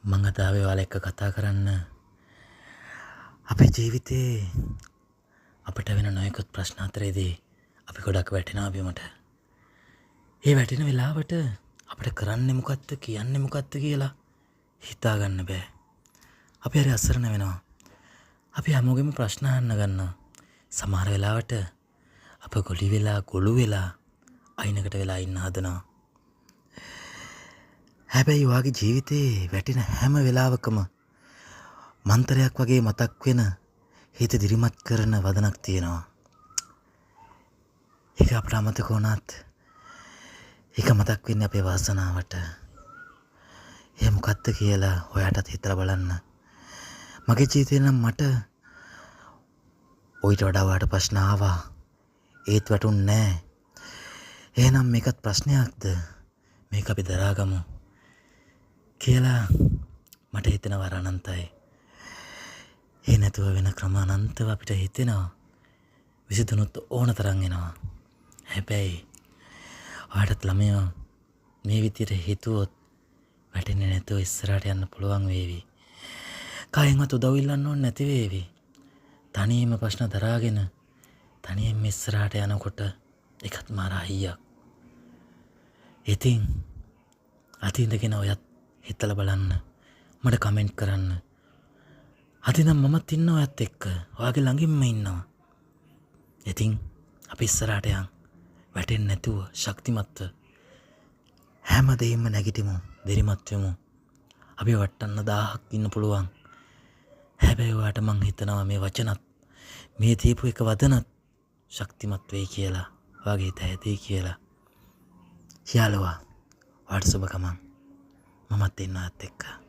මං අද ආවේ ඔයාලා එක්ක කතා කරන්න. අපේ ජීවිතේ අපිට වෙන නොයෙකුත් ප්‍රශ්න අතරේදී අපි ගොඩක් වැටෙනවා බිමට. ඒ වැටෙන වෙලාවට අපිට කරන්නේ මොකක්ද කියන්නේ මොකක්ද කියලා හිතා ගන්න බෑ. අපි හරි අසරණ වෙනවා. අපි හැමෝගෙම ප්‍රශ්න අහන්න ගන්නවා. සමහර වෙලාවට අප ගොළු වෙලා අයිනකට වෙලා ඉන්න හදනවා. හැබැයි වාගේ ජීවිතේ වැටෙන හැම වෙලාවකම මන්තරයක් වගේ මතක් වෙන හිත දිරිමත් කරන වදනක් තියෙනවා. ඒක අපට අමතක වුණත් ඒක මතක් වෙන්නේ අපේ වාසනාවට. ඒ මොකක්ද කියලා ඔයාටත් හිතලා බලන්න. මගේ ජීවිතේ නම් මට ඔයිට වඩා ඔයාට ප්‍රශ්න ආවා. ඒත් වැටුන්නේ නැහැ. එහෙනම් මේකත් ප්‍රශ්නයක්ද? මේක අපි දරාගමු කියලා මට හිතෙනවා අනන්තයි. ඒ නැතුව වෙන ක්‍රම අනන්තව අපිට හිතෙනවා. විසඳුනුත් ඕන තරම් එනවා. හැබැයි ඔයාටත් ළමයෝ මේ විදිහට හිතුවොත් වැටෙන්නේ නැතුව ඉස්සරහට යන්න පුළුවන් වේවි. කායෙන්වත් උදව් ඉල්ලන්න ඕනේ නැති වේවි. තනියම ප්‍රශ්න දරාගෙන තනියම ඉස්සරහට යනකොට ඒකත් මාර අයියක්. ඉතින් අතින්දගෙන ඔයත් හිතලා බලන්න. මට කමෙන්ට් කරන්න. අදිනම් මමත් ඉන්නවා ඔයත් එක්ක. ඔයාගේ ළඟින්ම ඉන්නවා. ඉතින් අපි ඉස්සරහට යන්. වැටෙන්නේ නැතුව ශක්තිමත්ව හැමදේම නැගිටිමු. දිරිමත් වෙමු. අපි වටන්න 1000ක් ඉන්න පුළුවන්. හැබැයි ඔයාට මං හිතනවා මේ වචනත් මේ දීපු එක වදනත් ශක්තිමත් වෙයි කියලා. ඔයාගේ හිත ඇදී කියලා. යාළුවා ඔයාට සුබ ගමන්. මමත් ඉන්නවා ඔයත් එක්ක.